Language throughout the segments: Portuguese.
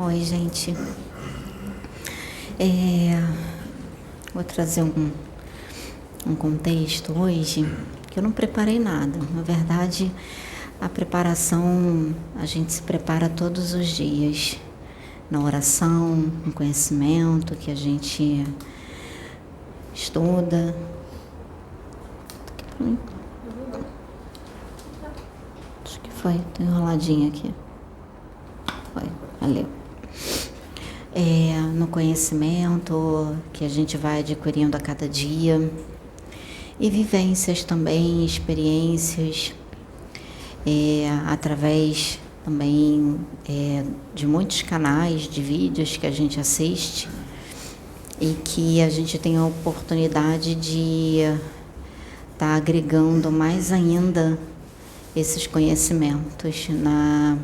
Oi, gente. Vou trazer um contexto hoje que eu não preparei nada. Na verdade, a preparação, a gente se prepara todos os dias. Na oração, no conhecimento que a gente estuda. Acho que foi, tô enroladinha aqui. Foi, valeu. No conhecimento que a gente vai adquirindo a cada dia. E vivências também, experiências, através também de muitos canais de vídeos que a gente assiste e que a gente tem a oportunidade de estar agregando mais ainda esses conhecimentos na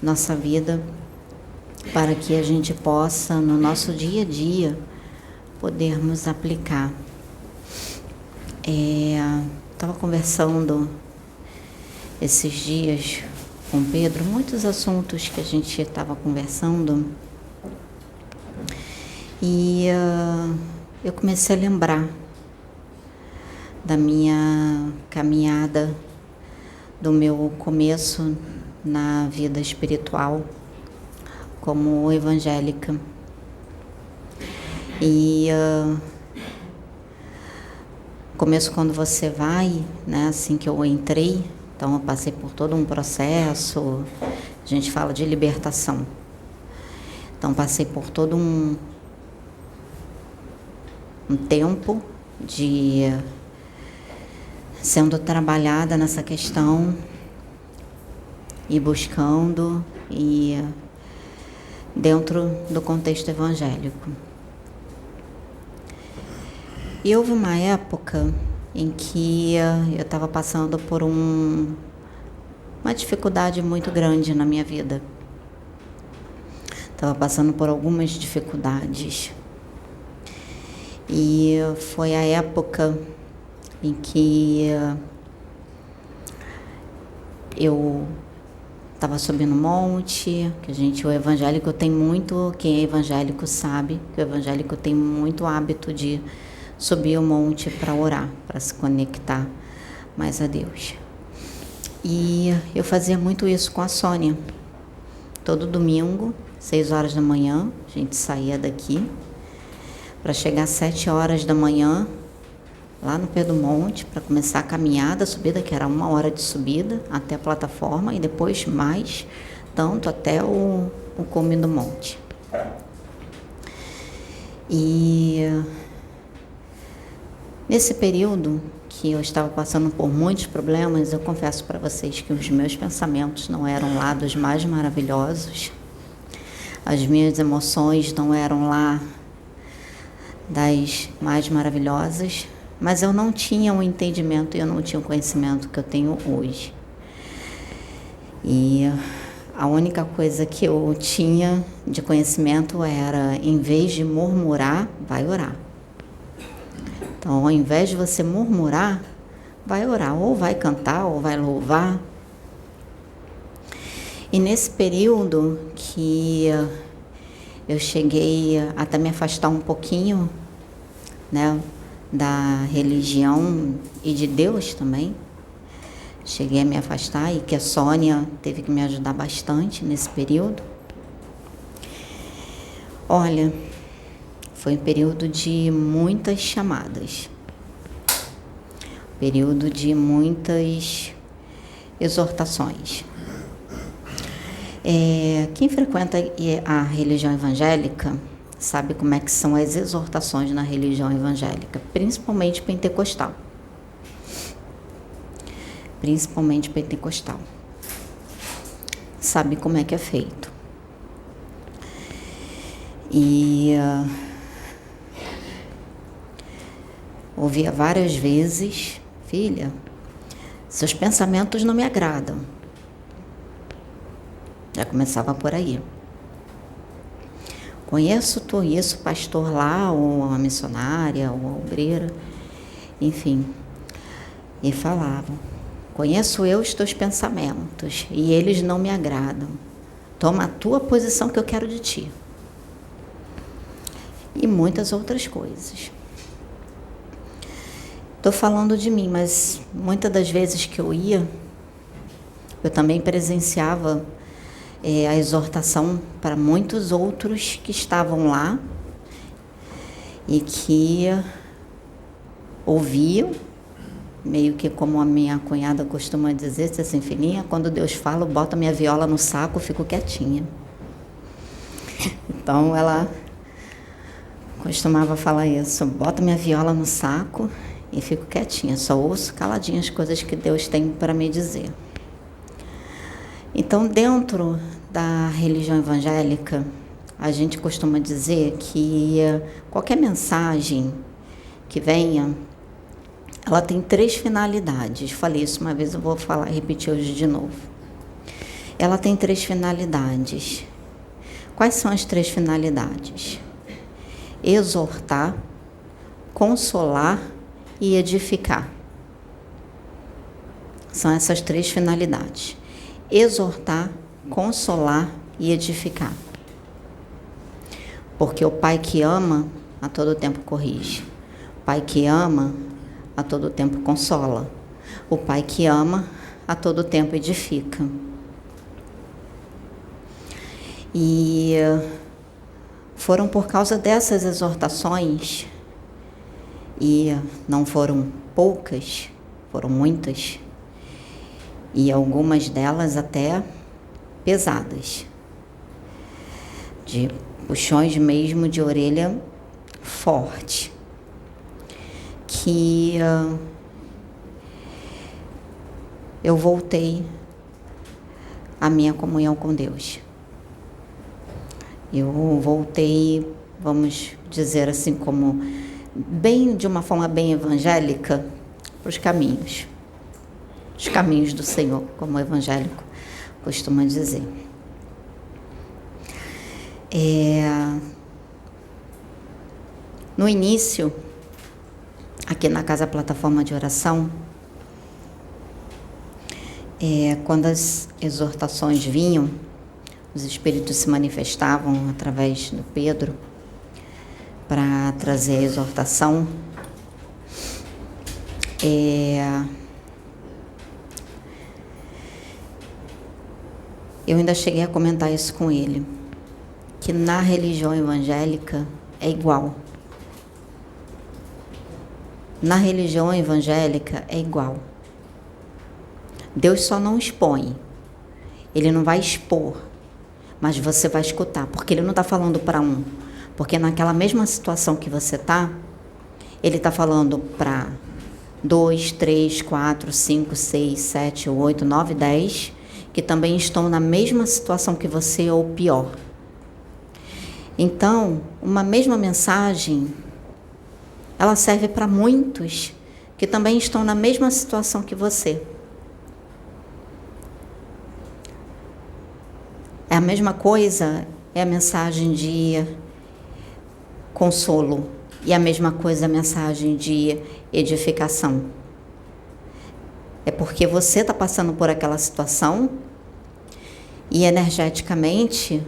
nossa vida para que a gente possa, no nosso dia a dia, podermos aplicar. Estava conversando esses dias com Pedro, muitos assuntos que a gente estava conversando, e eu comecei a lembrar da minha caminhada, do meu começo na vida espiritual como evangélica. E começo quando você vai, né, assim que eu entrei, então eu passei por todo um processo, a gente fala de libertação. Então passei por todo um tempo de sendo trabalhada nessa questão e buscando e dentro do contexto evangélico. E houve uma época em que eu estava passando por uma dificuldade muito grande na minha vida. Estava passando por algumas dificuldades. E foi a época em que eu estava subindo um monte, o evangélico tem muito, quem é evangélico sabe que o evangélico tem muito hábito de subir o monte para orar, para se conectar mais a Deus. E eu fazia muito isso com a Sônia. Todo domingo, 6 horas da manhã, a gente saía daqui para chegar às 7 horas da manhã, lá no pé do monte, para começar a caminhada, a subida, que era 1 hora de subida até a plataforma, e depois mais, tanto até o cume do monte. E nesse período que eu estava passando por muitos problemas, eu confesso para vocês que os meus pensamentos não eram lá dos mais maravilhosos, as minhas emoções não eram lá das mais maravilhosas, mas eu não tinha o entendimento e eu não tinha o conhecimento que eu tenho hoje. E a única coisa que eu tinha de conhecimento era, em vez de murmurar, vai orar. Então, ao invés de você murmurar, vai orar, ou vai cantar, ou vai louvar. E nesse período que eu cheguei a até me afastar um pouquinho, né, da religião e de Deus também, cheguei a me afastar, e que a Sônia teve que me ajudar bastante nesse período. Olha, foi um período de muitas chamadas, período de muitas exortações. Quem frequenta a religião evangélica sabe como é que são as exortações na religião evangélica, principalmente pentecostal. Principalmente pentecostal. Sabe como é que é feito. E ouvia várias vezes: filha, seus pensamentos não me agradam. Já começava por aí. Conheço tu isso, pastor lá, ou a missionária, ou a obreira, enfim. E falavam: conheço eu os teus pensamentos, e eles não me agradam. Toma a tua posição que eu quero de ti. E muitas outras coisas. Estou falando de mim, mas muitas das vezes que eu ia, eu também presenciava a exortação para muitos outros que estavam lá e que ouviam, meio que como a minha cunhada costuma dizer, assim, filhinha, quando Deus fala, bota minha viola no saco, eu fico quietinha. Então ela costumava falar isso, bota minha viola no saco e fico quietinha, só ouço caladinha as coisas que Deus tem para me dizer. Então, dentro da religião evangélica, a gente costuma dizer que qualquer mensagem que venha, ela tem 3 finalidades. Falei isso uma vez, eu vou repetir hoje de novo. Ela tem 3 finalidades. Quais são as 3 finalidades? Exortar, consolar e edificar. São essas 3 finalidades. Exortar, consolar e edificar. Porque o pai que ama, a todo tempo corrige. O pai que ama, a todo tempo consola. O pai que ama, a todo tempo edifica. E foram por causa dessas exortações, e não foram poucas, foram muitas, e algumas delas até pesadas, de puxões mesmo de orelha forte, que eu voltei à minha comunhão com Deus. Eu voltei, vamos dizer assim, como de uma forma bem evangélica, para os caminhos do Senhor, como o evangélico costuma dizer. No início, aqui na Casa Plataforma de Oração, quando as exortações vinham, os espíritos se manifestavam através do Pedro para trazer a exortação. Eu ainda cheguei a comentar isso com ele, que na religião evangélica é igual. Na religião evangélica é igual. Deus só não expõe. Ele não vai expor, mas você vai escutar, porque ele não está falando para um. Porque naquela mesma situação que você está, ele está falando para 2, 3, 4, 5, 6, 7, 8, 9, 10, que também estão na mesma situação que você ou pior. Então, uma mesma mensagem, ela serve para muitos que também estão na mesma situação que você. É a mesma coisa, é a mensagem de consolo. E a mesma coisa a mensagem de edificação. É porque você está passando por aquela situação e energeticamente,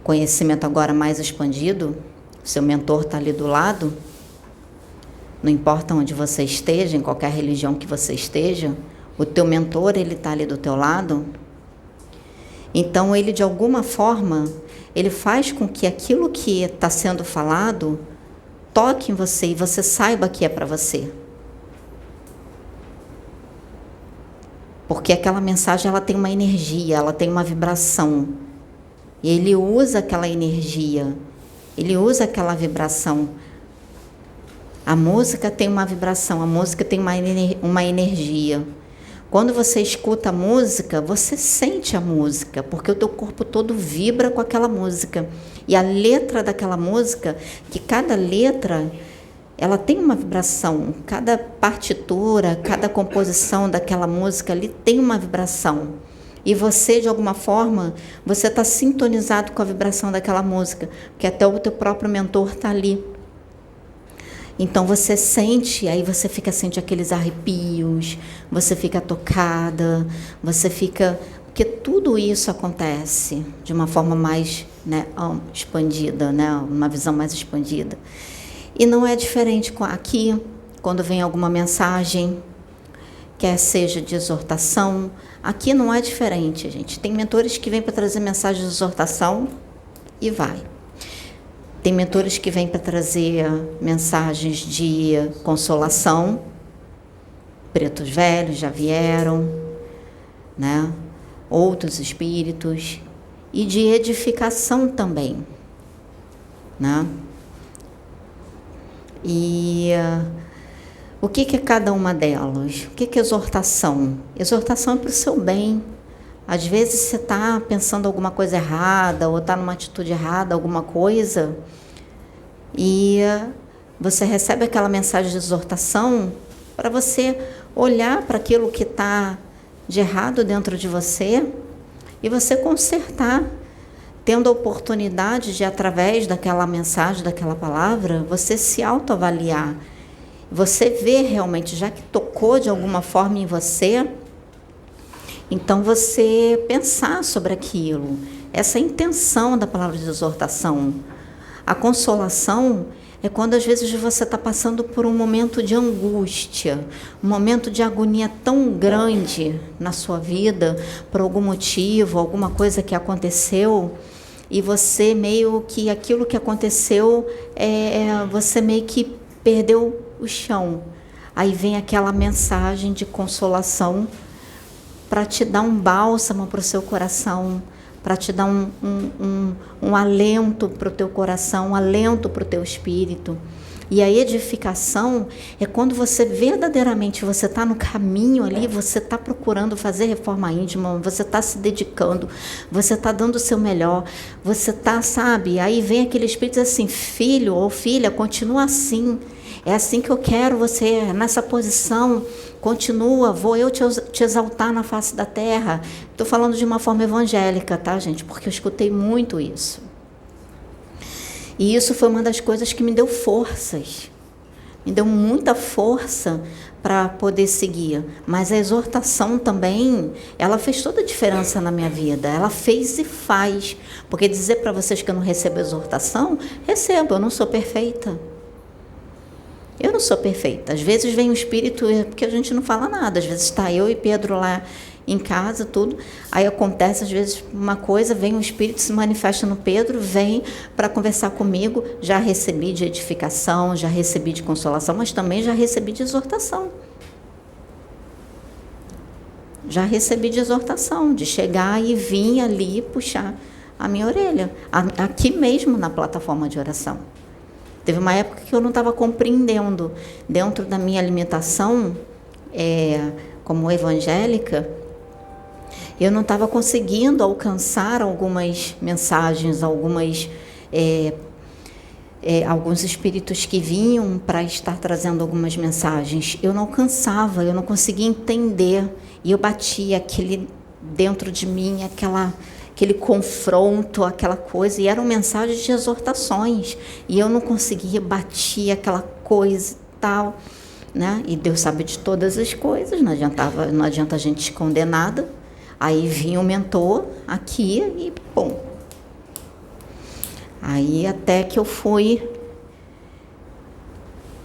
conhecimento agora mais expandido, seu mentor está ali do lado, não importa onde você esteja, em qualquer religião que você esteja, o teu mentor, ele está ali do teu lado. Então, ele, de alguma forma, ele faz com que aquilo que está sendo falado toque em você e você saiba que é para você. Porque aquela mensagem, ela tem uma energia, ela tem uma vibração. E ele usa aquela energia, ele usa aquela vibração. A música tem uma vibração, a música tem uma energia. Quando você escuta a música, você sente a música, porque o teu corpo todo vibra com aquela música. E a letra daquela música, que cada letra, ela tem uma vibração. Cada partitura, cada composição daquela música ali tem uma vibração. E você, de alguma forma, você está sintonizado com a vibração daquela música, porque até o teu próprio mentor está ali. Então você sente, aí você sente aqueles arrepios, você fica tocada, você fica Porque tudo isso acontece de uma forma mais, né, expandida, né, uma visão mais expandida. E não é diferente aqui, quando vem alguma mensagem, quer seja de exortação, aqui não é diferente, gente. Tem mentores que vêm para trazer mensagem de exortação e vai. Tem mentores que vêm para trazer mensagens de consolação, pretos velhos já vieram, né? Outros espíritos, e de edificação também, né? E o que é cada uma delas? O que é exortação? Exortação é para o seu bem. Às vezes você está pensando alguma coisa errada, ou está numa atitude errada, alguma coisa, e você recebe aquela mensagem de exortação para você olhar para aquilo que está de errado dentro de você e você consertar, tendo a oportunidade de, através daquela mensagem, daquela palavra, você se autoavaliar. Você ver realmente, já que tocou de alguma forma em você, então você pensar sobre aquilo. Essa é a intenção da palavra de exortação. A consolação é quando às vezes você está passando por um momento de angústia, um momento de agonia tão grande na sua vida, por algum motivo, alguma coisa que aconteceu, e você meio que aquilo que aconteceu, você meio que perdeu o chão. Aí vem aquela mensagem de consolação para te dar um bálsamo para o seu coração, para te dar um alento para o teu coração, um alento para o teu espírito. E a edificação é quando você verdadeiramente você está no caminho ali, você está procurando fazer reforma íntima, você está se dedicando, você está dando o seu melhor, você está, sabe? Aí vem aquele espírito assim, filho ou filha, continua assim. É assim que eu quero você, nessa posição, continua, vou eu te exaltar na face da terra. Estou falando de uma forma evangélica, tá, gente? Porque eu escutei muito isso. E isso foi uma das coisas que me deu forças. Me deu muita força para poder seguir. Mas a exortação também, ela fez toda a diferença na minha vida. Ela fez e faz. Porque dizer para vocês que eu não recebo exortação, recebo, eu não sou perfeita. Eu não sou perfeita. Às vezes vem o espírito, porque a gente não fala nada. Às vezes está eu e Pedro lá em casa, tudo. Aí acontece, às vezes, uma coisa, vem um espírito, se manifesta no Pedro, vem para conversar comigo. Já recebi de edificação, já recebi de consolação, mas também já recebi de exortação. Já recebi de exortação, de chegar e vir ali puxar a minha orelha. Aqui mesmo na plataforma de oração. Teve uma época que eu não estava compreendendo, dentro da minha alimentação, como evangélica, eu não estava conseguindo alcançar algumas mensagens, alguns espíritos que vinham para estar trazendo algumas mensagens. Eu não alcançava, eu não conseguia entender, e eu batia aquele dentro de mim, aquele confronto, aquela coisa, e eram mensagens de exortações, e eu não conseguia, batia aquela coisa e tal, né? E Deus sabe de todas as coisas, não adianta a gente esconder nada. Aí vinha o mentor aqui e pum. Aí até que eu fui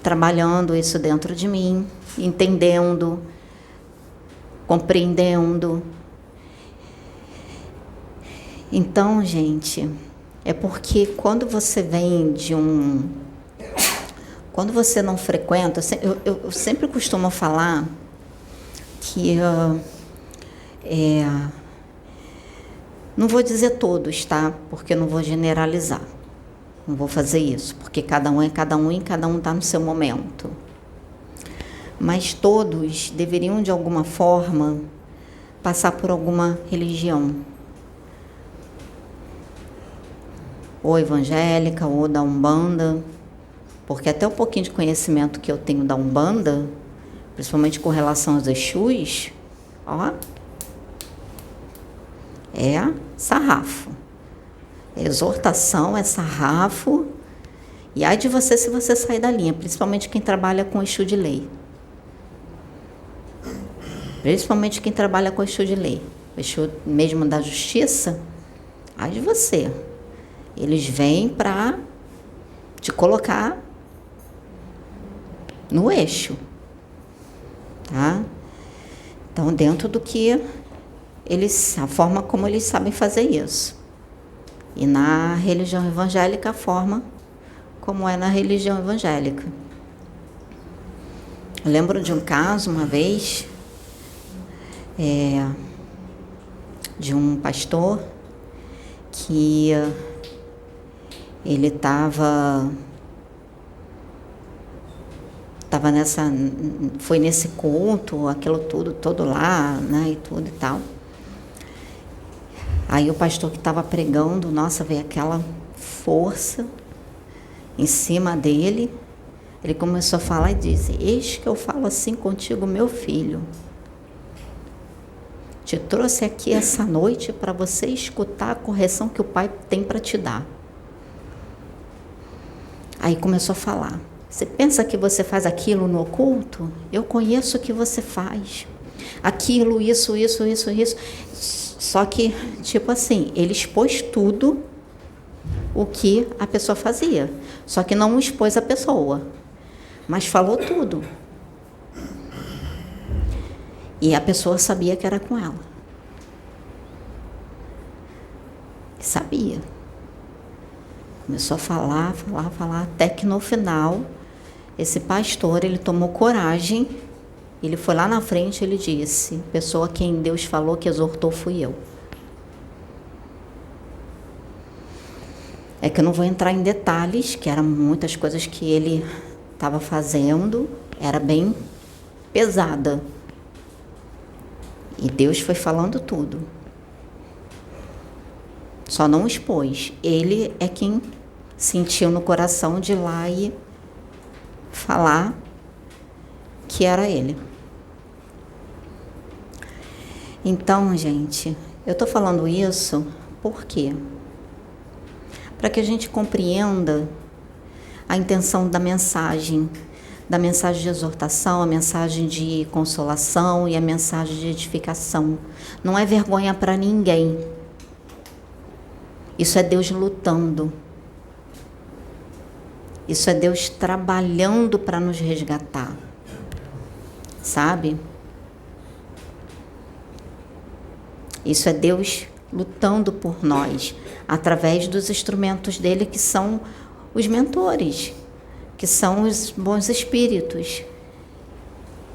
trabalhando isso dentro de mim, entendendo, compreendendo. Então, gente, é porque quando você vem quando você não frequenta, eu sempre costumo falar que não vou dizer todos, tá? Porque eu não vou generalizar. Não vou fazer isso, porque cada um é cada um e cada um está no seu momento. Mas todos deveriam, de alguma forma, passar por alguma religião. Ou evangélica, ou da Umbanda. Porque até o pouquinho de conhecimento que eu tenho da Umbanda, principalmente com relação aos Exus, ó, é sarrafo. Exortação é sarrafo. E ai de você se você sair da linha, principalmente quem trabalha com Exu de lei. Principalmente quem trabalha com Exu de lei. o eixo mesmo da justiça, ai de você. Eles vêm para te colocar no eixo, tá? Então, dentro do que a forma como eles sabem fazer isso. E na religião evangélica, a forma como é na religião evangélica. Eu lembro de um caso, uma vez, de um pastor que ele estava foi nesse culto, aquilo tudo, todo lá, né, e tudo e tal. Aí o pastor que estava pregando, nossa, veio aquela força em cima dele. Ele começou a falar e disse: eis que eu falo assim contigo, meu filho. Te trouxe aqui essa noite para você escutar a correção que o Pai tem para te dar. Aí começou a falar: você pensa que você faz aquilo no oculto? Eu conheço o que você faz. Aquilo, isso. Só que, tipo assim, ele expôs tudo o que a pessoa fazia. Só que não expôs a pessoa, mas falou tudo. E a pessoa sabia que era com ela. Sabia. Começou a falar, até que no final, esse pastor, ele tomou coragem, ele foi lá na frente e ele disse: pessoa a quem Deus falou que exortou fui eu. É que eu não vou entrar em detalhes, que eram muitas coisas que ele estava fazendo, era bem pesada. E Deus foi falando tudo. Só não expôs. Ele é quem sentiu no coração de ir lá e falar que era ele. Então, gente, eu estou falando isso por quê? Para que a gente compreenda a intenção da mensagem de exortação, a mensagem de consolação e a mensagem de edificação. Não é vergonha para ninguém. Isso é Deus lutando. Isso é Deus trabalhando para nos resgatar. Sabe? Isso é Deus lutando por nós, através dos instrumentos dele, que são os mentores, que são os bons espíritos,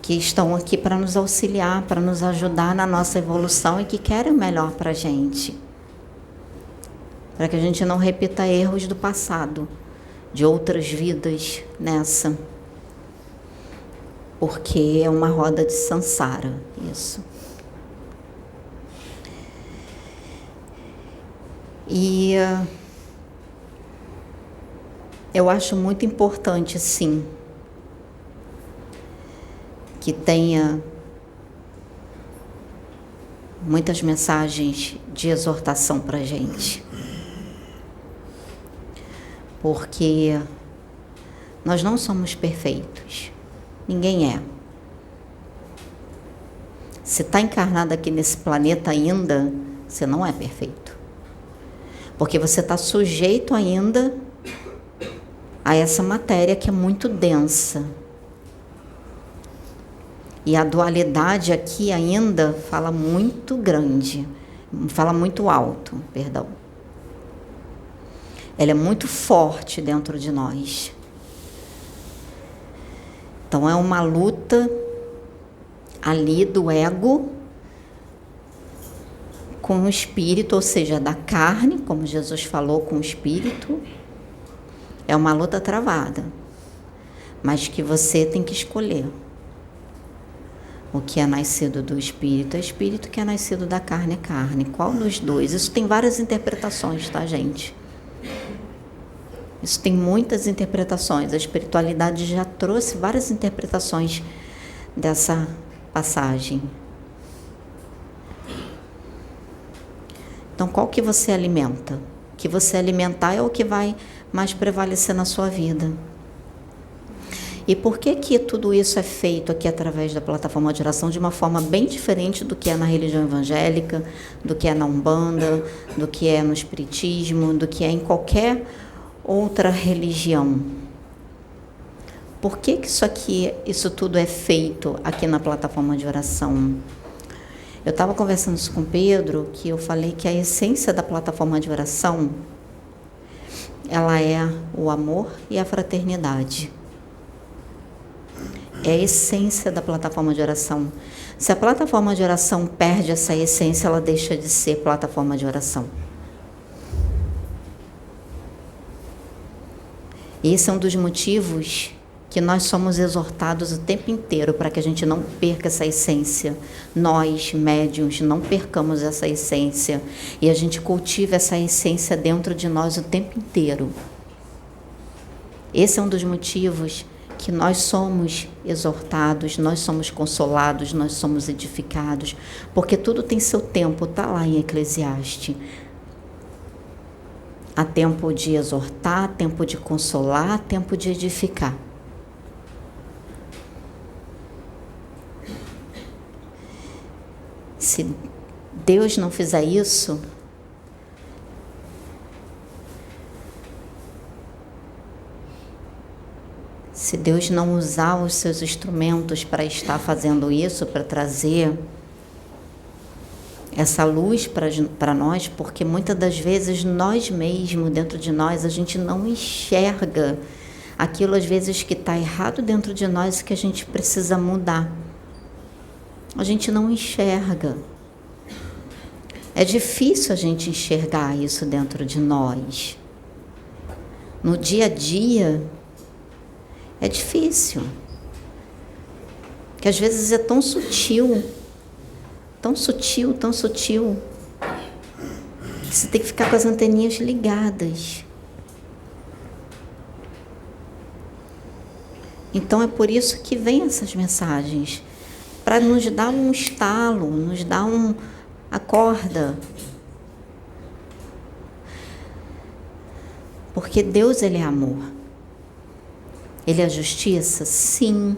que estão aqui para nos auxiliar, para nos ajudar na nossa evolução e que querem o melhor para a gente. Para que a gente não repita erros do passado, de outras vidas nessa. Porque é uma roda de samsara, isso. E eu acho muito importante, sim, que tenha muitas mensagens de exortação para a gente. Porque nós não somos perfeitos. Ninguém é. Se está encarnado aqui nesse planeta ainda, você não é perfeito. Porque você está sujeito ainda a essa matéria que é muito densa. E a dualidade aqui ainda fala muito grande, fala muito alto, perdão. Ela é muito forte dentro de nós. Então é uma luta ali do ego com o espírito, ou seja, da carne, como Jesus falou, com o espírito. É uma luta travada, mas que você tem que escolher. O que é nascido do espírito é espírito, o que é nascido da carne é carne. Qual dos dois? Isso tem várias interpretações, tá, gente? Isso tem muitas interpretações. A espiritualidade já trouxe várias interpretações dessa passagem. Então, qual que você alimenta? O que você alimentar é o que vai mais prevalecer na sua vida. E por que que tudo isso é feito aqui através da plataforma de oração de uma forma bem diferente do que é na religião evangélica, do que é na Umbanda, do que é no Espiritismo, do que é em qualquer outra religião? Por que que isso tudo é feito aqui na plataforma de oração? Eu estava conversando isso com o Pedro, que eu falei que a essência da plataforma de oração, ela é o amor e a fraternidade. É a essência da plataforma de oração. Se a plataforma de oração perde essa essência, ela deixa de ser plataforma de oração. Esse é um dos motivos que nós somos exortados o tempo inteiro para que a gente não perca essa essência. Nós, médiuns, não percamos essa essência e a gente cultiva essa essência dentro de nós o tempo inteiro. Esse é um dos motivos que nós somos exortados, nós somos consolados, nós somos edificados, porque tudo tem seu tempo, está lá em Eclesiastes. Há tempo de exortar, tempo de consolar, tempo de edificar. Se Deus não fizer isso, se Deus não usar os seus instrumentos para estar fazendo isso, para trazer essa luz para nós, porque muitas das vezes nós mesmos, dentro de nós, a gente não enxerga aquilo às vezes que está errado dentro de nós e que a gente precisa mudar. A gente não enxerga. É difícil a gente enxergar isso dentro de nós. No dia a dia, é difícil. Que às vezes é tão sutil, tão sutil, tão sutil, que você tem que ficar com as anteninhas ligadas. Então é por isso que vem essas mensagens, para nos dar um estalo, nos dar acorda. Porque Deus, Ele é amor. Ele é justiça? Sim.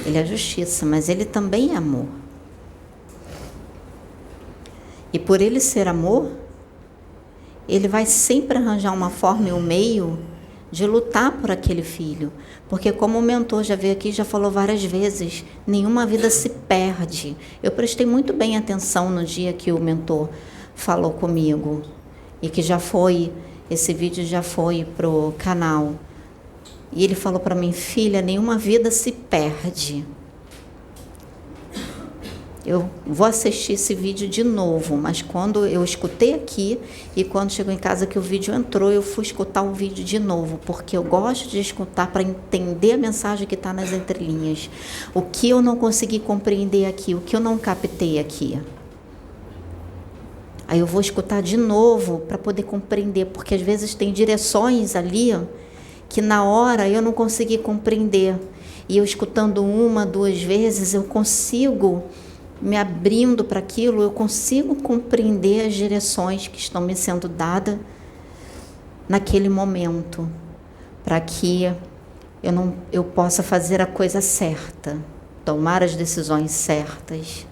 Ele é justiça, mas Ele também é amor. E por Ele ser amor, Ele vai sempre arranjar uma forma e um meio de lutar por aquele filho. Porque como o mentor já veio aqui, já falou várias vezes, nenhuma vida se perde. Eu prestei muito bem atenção no dia que o mentor falou comigo. E que esse vídeo já foi pro canal. E ele falou para mim, filha, nenhuma vida se perde. Eu vou assistir esse vídeo de novo, mas quando eu escutei aqui e quando chegou em casa que o vídeo entrou, eu fui escutar o vídeo de novo, porque eu gosto de escutar para entender a mensagem que está nas entrelinhas. O que eu não consegui compreender aqui, o que eu não captei aqui. Aí eu vou escutar de novo para poder compreender, porque às vezes tem direções ali que na hora eu não consegui compreender. E eu escutando 1, 2 vezes, eu consigo, me abrindo para aquilo, eu consigo compreender as direções que estão me sendo dadas naquele momento, para que eu possa fazer a coisa certa, tomar as decisões certas.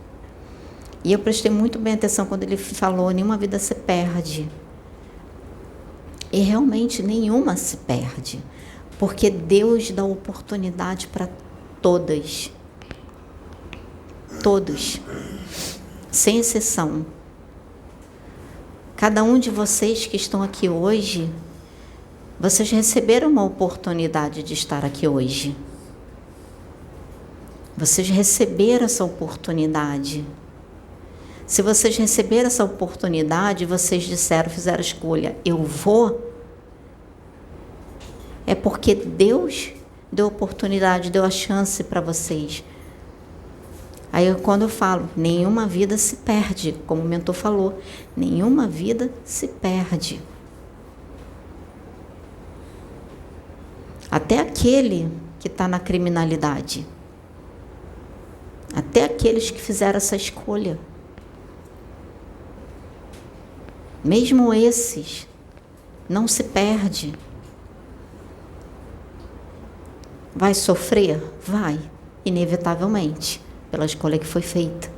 E eu prestei muito bem atenção quando ele falou, nenhuma vida se perde. E realmente nenhuma se perde, porque Deus dá oportunidade para todas. Todos, sem exceção. Cada um de vocês que estão aqui hoje, vocês receberam uma oportunidade de estar aqui hoje. Vocês receberam essa oportunidade. Se vocês receberam essa oportunidade, vocês disseram, fizeram a escolha, eu vou, é porque Deus deu oportunidade, deu a chance para vocês. Aí quando eu falo, nenhuma vida se perde, como o mentor falou, nenhuma vida se perde. Até aquele que está na criminalidade. Até aqueles que fizeram essa escolha. Mesmo esses, não se perde. Vai sofrer? Vai, inevitavelmente, pela escolha que foi feita.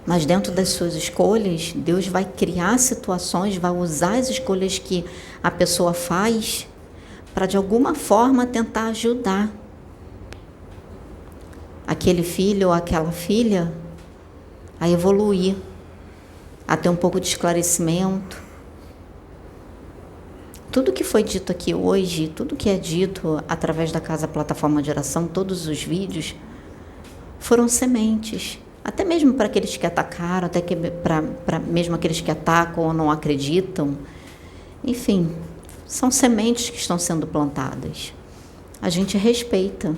Mas dentro das suas escolhas, Deus vai criar situações, vai usar as escolhas que a pessoa faz para, de alguma forma, tentar ajudar aquele filho ou aquela filha a evoluir, a ter um pouco de esclarecimento. Tudo que foi dito aqui hoje, tudo que é dito através da Casa Plataforma de Oração, todos os vídeos, foram sementes. Até mesmo para aqueles que atacaram, até que para mesmo aqueles que atacam ou não acreditam. Enfim, são sementes que estão sendo plantadas. A gente respeita.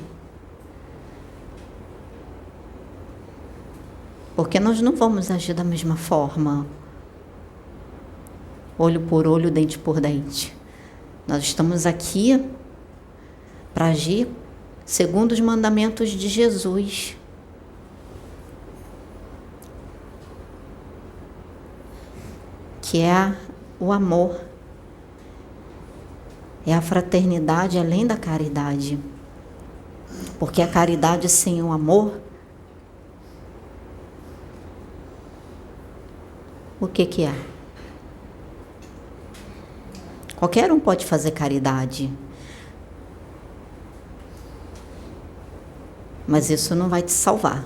Porque nós não vamos agir da mesma forma. Olho por olho, dente por dente. Nós estamos aqui para agir segundo os mandamentos de Jesus. Que é o amor, é a fraternidade além da caridade. Porque a caridade sem o amor, o que é? Qualquer um pode fazer caridade, mas isso não vai te salvar.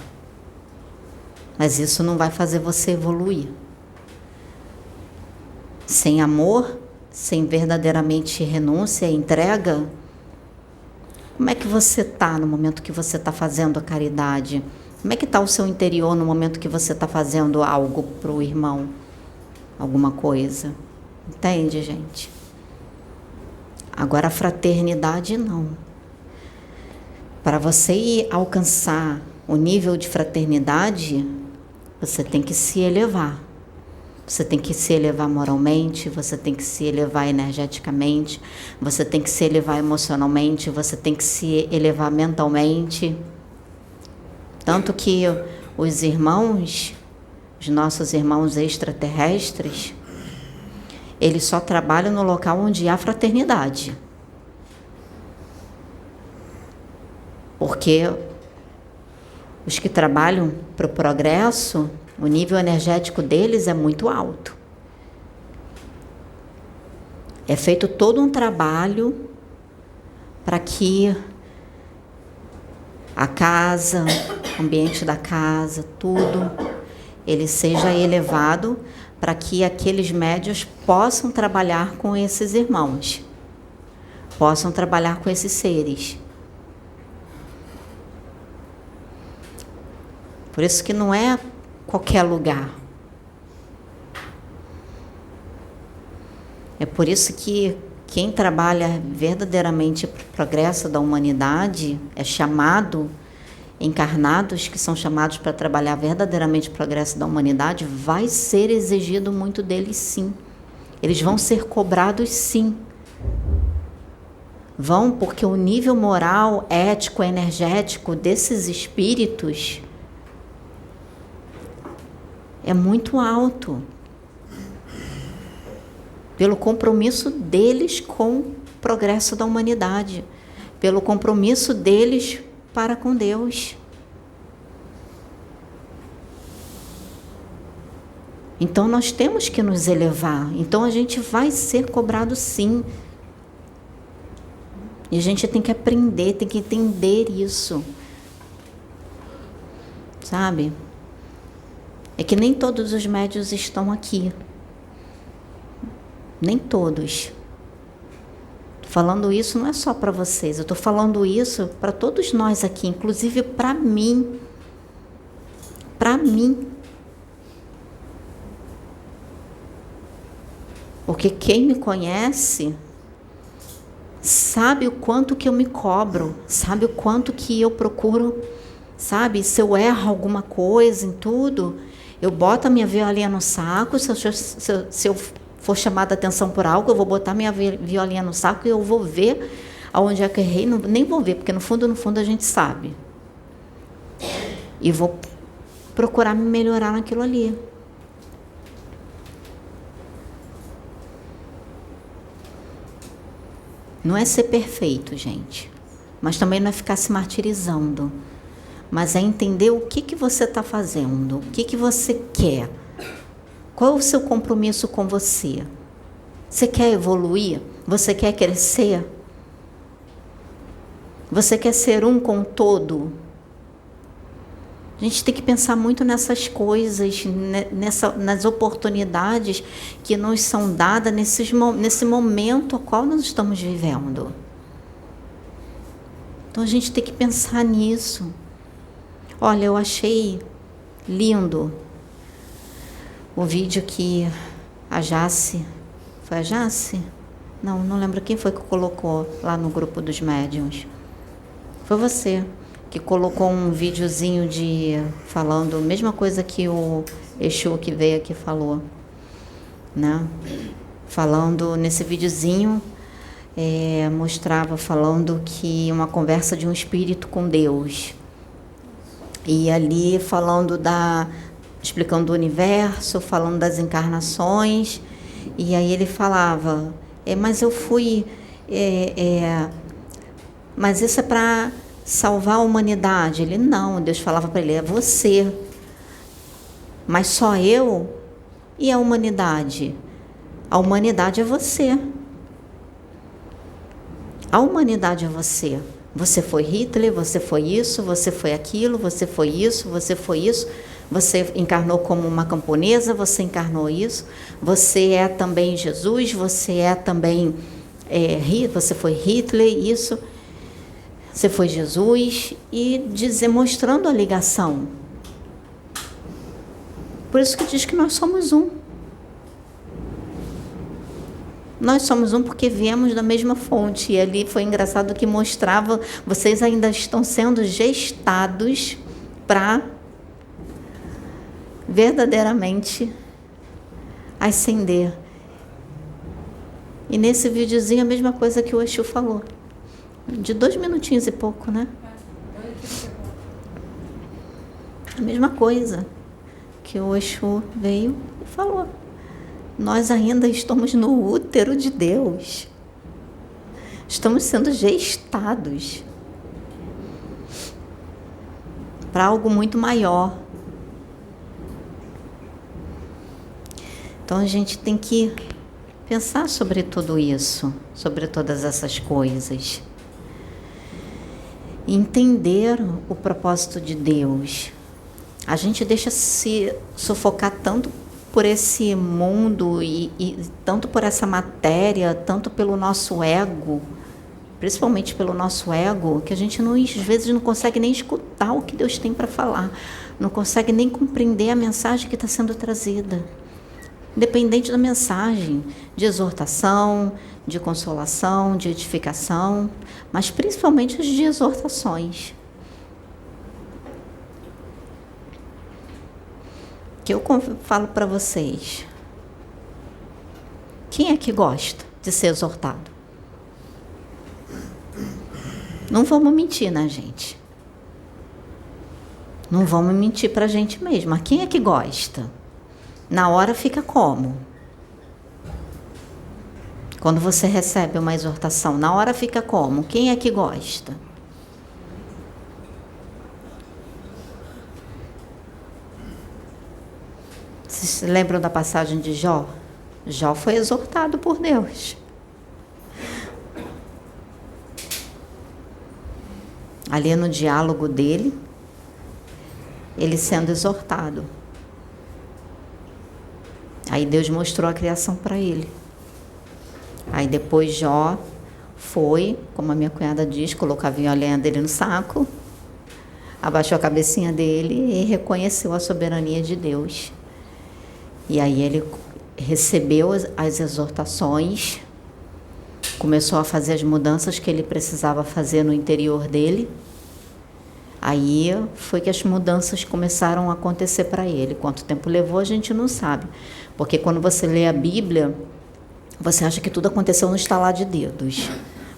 Mas isso não vai fazer você evoluir. Sem amor, sem verdadeiramente renúncia e entrega, como é que você está no momento que você está fazendo a caridade? Como é que está o seu interior no momento que você está fazendo algo para o irmão? Alguma coisa? Entende, gente? Agora, a fraternidade, não. Para você alcançar o nível de fraternidade, você tem que se elevar. Você tem que se elevar moralmente, você tem que se elevar energeticamente, você tem que se elevar emocionalmente, você tem que se elevar mentalmente. Tanto que os irmãos, os nossos irmãos extraterrestres, eles só trabalham no local onde há fraternidade. Porque os que trabalham para o progresso, o nível energético deles é muito alto. É feito todo um trabalho para que a casa, o ambiente da casa, tudo, ele seja elevado para que aqueles médiuns possam trabalhar com esses irmãos, possam trabalhar com esses seres. Por isso que não é qualquer lugar. É por isso que quem trabalha verdadeiramente para o progresso da humanidade é chamado, encarnados que são chamados para trabalhar verdadeiramente o progresso da humanidade, vai ser exigido muito deles, sim. Eles vão ser cobrados, sim. Vão, porque o nível moral, ético, energético desses espíritos é muito alto, pelo compromisso deles com o progresso da humanidade, pelo compromisso deles para com Deus. Então nós temos que nos elevar, então a gente vai ser cobrado, sim. E a gente tem que aprender, tem que entender isso, sabe? É que nem todos os médiuns estão aqui. Nem todos. Falando isso não é só para vocês. Eu estou falando isso para todos nós aqui, inclusive para mim. Para mim. Porque quem me conhece sabe o quanto que eu me cobro, sabe o quanto que eu procuro, sabe? Se eu erro alguma coisa em tudo, eu boto a minha violinha no saco. Se eu for chamada a atenção por algo, eu vou botar minha violinha no saco e eu vou ver aonde é que eu errei. Nem vou ver, porque no fundo a gente sabe. E vou procurar me melhorar naquilo ali. Não é ser perfeito, gente, mas também não é ficar se martirizando, mas é entender o que você está fazendo, o que você quer, qual é o seu compromisso com você. Você quer evoluir? Você quer crescer? Você quer ser um com o todo? A gente tem que pensar muito nessas coisas, nas oportunidades que nos são dadas nesse momento ao qual nós estamos vivendo. Então a gente tem que pensar nisso. Olha, eu achei lindo o vídeo que a Jace, foi a Jace? Não lembro quem foi que colocou lá no grupo dos médiuns. Foi você que colocou um videozinho falando a mesma coisa que o Exu que veio aqui falou, né? Falando nesse videozinho, mostrava falando que uma conversa de um espírito com Deus. E ali falando explicando o universo, falando das encarnações, e aí ele falava, mas eu fui, mas isso é para salvar a humanidade. Ele, não, Deus falava para ele, é você, mas só eu e a humanidade? A humanidade é você. A humanidade é você. Você foi Hitler, você foi isso, você foi aquilo, você foi isso, você foi isso. Você encarnou como uma camponesa, você encarnou isso. Você é também Jesus, você é também, você foi Hitler, isso. Você foi Jesus, e mostrando a ligação. Por isso que diz que nós somos um. Nós somos um porque viemos da mesma fonte. E ali foi engraçado que mostrava, vocês ainda estão sendo gestados para verdadeiramente ascender. E nesse videozinho a mesma coisa que o Exu falou. De 2 minutinhos e pouco, né? A mesma coisa que o Exu veio e falou. Nós ainda estamos no útero de Deus. Estamos sendo gestados para algo muito maior. Então a gente tem que pensar sobre tudo isso, sobre todas essas coisas. Entender o propósito de Deus. A gente deixa se sufocar tanto por esse mundo e tanto por essa matéria, tanto pelo nosso ego, principalmente pelo nosso ego, que a gente às vezes não consegue nem escutar o que Deus tem para falar, não consegue nem compreender a mensagem que está sendo trazida. Independente da mensagem, de exortação, de consolação, de edificação, mas principalmente as de exortações. Que eu falo para vocês, quem é que gosta de ser exortado? Não vamos mentir, né, gente? Não vamos mentir para a gente mesma. Quem é que gosta? Na hora fica como? Quando você recebe uma exortação, na hora fica como? Quem é que gosta? Vocês se lembram da passagem de Jó? Jó foi exortado por Deus. Ali no diálogo dele, ele sendo exortado. Aí Deus mostrou a criação para ele. Aí depois Jó foi, como a minha cunhada diz, colocou a violinha dele no saco, abaixou a cabecinha dele e reconheceu a soberania de Deus. E aí ele recebeu as exortações, começou a fazer as mudanças que ele precisava fazer no interior dele. Aí foi que as mudanças começaram a acontecer para ele. Quanto tempo levou, a gente não sabe. Porque quando você lê a Bíblia, você acha que tudo aconteceu no estalar de dedos.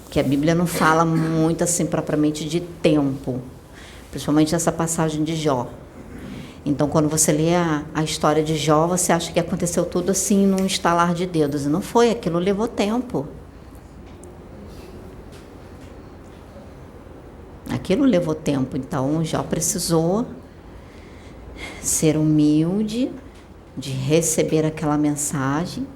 Porque a Bíblia não fala muito assim propriamente de tempo. Principalmente essa passagem de Jó. Então, quando você lê a história de Jó, você acha que aconteceu tudo assim num estalar de dedos. E não foi, aquilo levou tempo. aquilo levou tempo. Então, Jó precisou ser humilde, de receber aquela mensagem.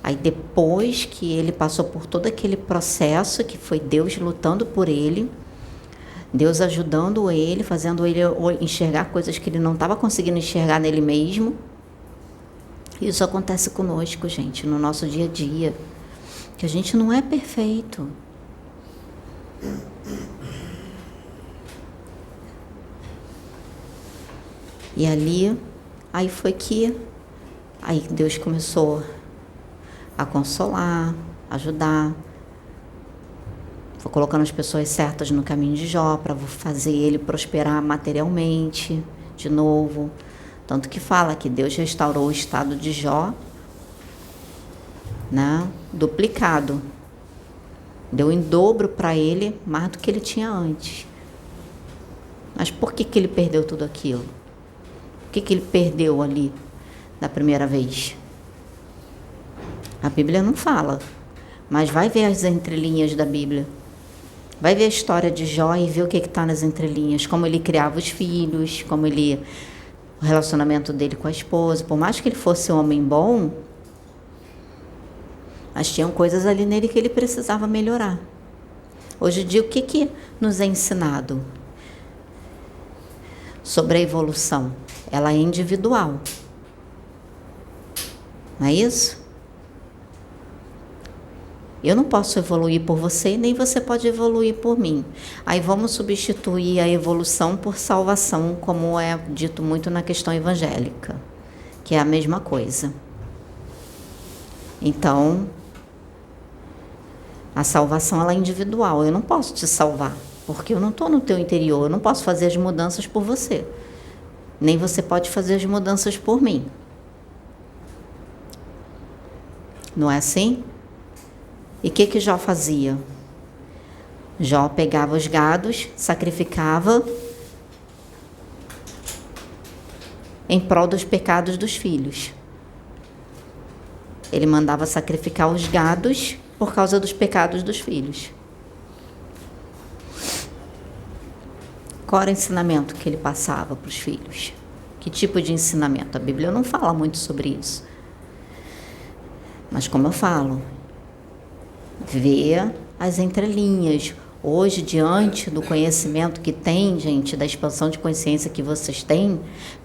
Aí depois que ele passou por todo aquele processo, que foi Deus lutando por ele, Deus ajudando ele, fazendo ele enxergar coisas que ele não estava conseguindo enxergar nele mesmo. Isso acontece conosco, gente, no nosso dia a dia, que a gente não é perfeito. E ali, aí foi que aí Deus começou a consolar, ajudar. Foi colocando as pessoas certas no caminho de Jó para fazer ele prosperar materialmente de novo. Tanto que fala que Deus restaurou o estado de Jó, né, duplicado. Deu em dobro para ele, mais do que ele tinha antes. Mas por que ele perdeu tudo aquilo? Por que ele perdeu ali da primeira vez? A Bíblia não fala, mas vai ver as entrelinhas da Bíblia. Vai ver a história de Jó e ver o que está nas entrelinhas. Como ele criava os filhos, como ele... o relacionamento dele com a esposa. Por mais que ele fosse um homem bom, mas tinham coisas ali nele que ele precisava melhorar. Hoje em dia, o que nos é ensinado sobre a evolução? Ela é individual. Não é isso? Eu não posso evoluir por você, nem você pode evoluir por mim. Aí vamos substituir a evolução por salvação, como é dito muito na questão evangélica, que é a mesma coisa. Então, a salvação ela é individual. Eu não posso te salvar, porque eu não estou no teu interior. Eu não posso fazer as mudanças por você. Nem você pode fazer as mudanças por mim. Não é assim? E o que Jó fazia? Jó pegava os gados, sacrificava em prol dos pecados dos filhos. Ele mandava sacrificar os gados por causa dos pecados dos filhos. Qual era o ensinamento que ele passava para os filhos? Que tipo de ensinamento? A Bíblia não fala muito sobre isso. Mas como eu falo, vê as entrelinhas. Hoje, diante do conhecimento que tem, gente, da expansão de consciência que vocês têm,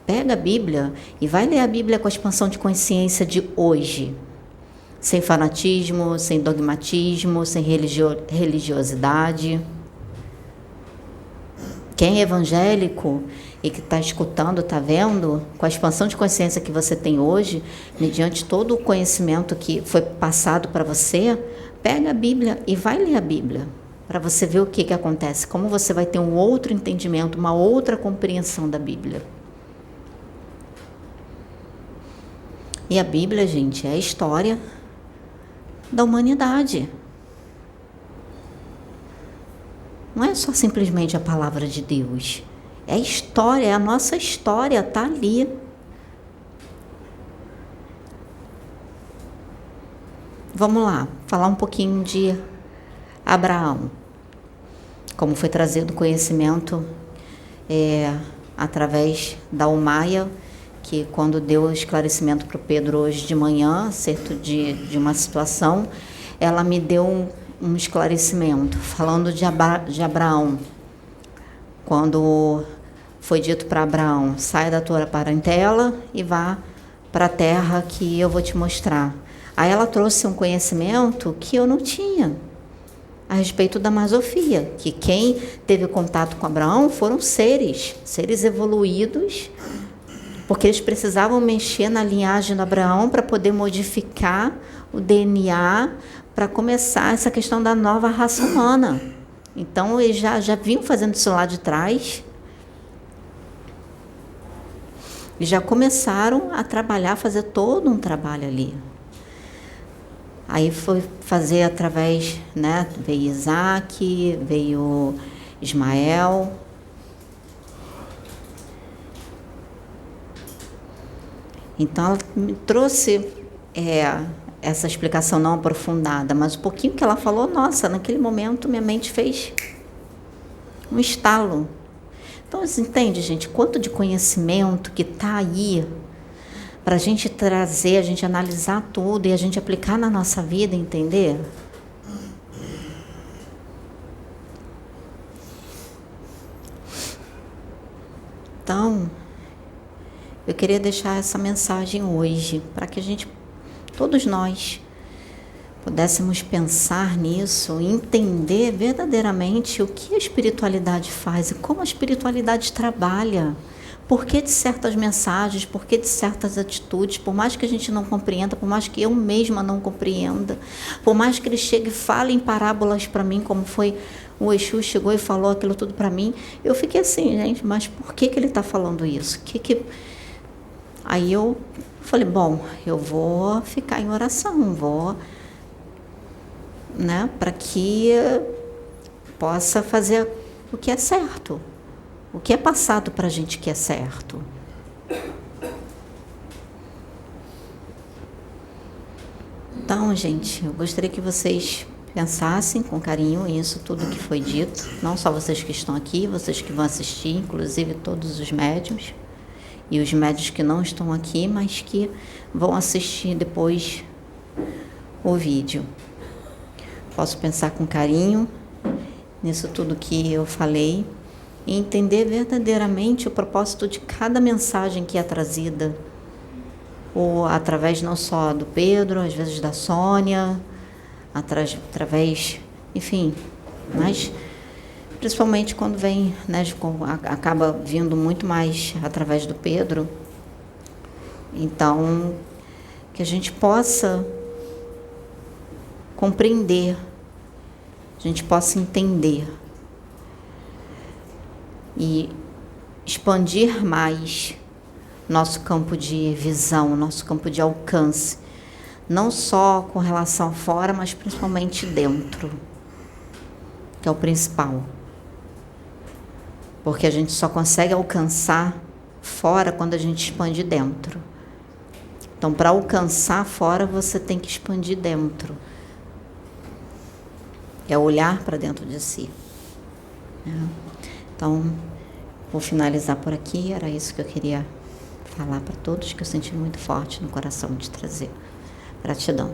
pega a Bíblia e vai ler a Bíblia com a expansão de consciência de hoje. Sem fanatismo, sem dogmatismo, sem religiosidade. Quem é evangélico e que está escutando, está vendo, com a expansão de consciência que você tem hoje, mediante todo o conhecimento que foi passado para você, pega a Bíblia e vai ler a Bíblia, para você ver o que acontece, como você vai ter um outro entendimento, uma outra compreensão da Bíblia. E a Bíblia, gente, é a história da humanidade. Não é só simplesmente a palavra de Deus. É a história, é a nossa história, está ali. Vamos lá, falar um pouquinho de Abraão. Como foi trazido conhecimento através da Umaia, que quando deu o esclarecimento para o Pedro hoje de manhã, acerca de uma situação, ela me deu um esclarecimento, falando de Abraão. Quando foi dito para Abraão, sai da tua parentela e vá para a terra que eu vou te mostrar. Aí ela trouxe um conhecimento que eu não tinha, a respeito da Masofia, que quem teve contato com Abraão foram seres evoluídos, porque eles precisavam mexer na linhagem de Abraão para poder modificar o DNA, para começar essa questão da nova raça humana. Então, eles já vinham fazendo isso lá de trás, e já começaram a trabalhar, fazer todo um trabalho ali. Aí foi fazer através, né, veio Isaac, veio Ismael. Então, ela me trouxe essa explicação não aprofundada, mas um pouquinho que ela falou, nossa, naquele momento minha mente fez um estalo. Então, você entende, gente, quanto de conhecimento que está aí para a gente trazer, a gente analisar tudo e a gente aplicar na nossa vida, entender? Então, eu queria deixar essa mensagem hoje, para que a gente, todos nós, pudéssemos pensar nisso, entender verdadeiramente o que a espiritualidade faz e como a espiritualidade trabalha. Por que de certas mensagens, por que de certas atitudes, por mais que a gente não compreenda, por mais que eu mesma não compreenda, por mais que ele chegue e fale em parábolas para mim, como foi o Exu chegou e falou aquilo tudo para mim, eu fiquei assim, gente, mas por que ele está falando isso? Aí eu falei, bom, eu vou ficar em oração, vou, né, para que possa fazer o que é certo. O que é passado para a gente que é certo. Então, gente, eu gostaria que vocês pensassem com carinho isso, tudo que foi dito. Não só vocês que estão aqui, vocês que vão assistir, inclusive todos os médiuns. E os médiuns que não estão aqui, mas que vão assistir depois o vídeo. Posso pensar com carinho nisso tudo que eu falei. E entender verdadeiramente o propósito de cada mensagem que é trazida, ou através não só do Pedro, às vezes da Sônia, através, enfim, mas principalmente quando vem, né, acaba vindo muito mais através do Pedro. Então, que a gente possa compreender, a gente possa entender e expandir mais nosso campo de visão, nosso campo de alcance, não só com relação fora, mas principalmente dentro, que é o principal. Porque a gente só consegue alcançar fora quando a gente expande dentro. Então, para alcançar fora, você tem que expandir dentro. É olhar para dentro de si. Então, vou finalizar por aqui. Era isso que eu queria falar para todos, que eu senti muito forte no coração de trazer. Gratidão.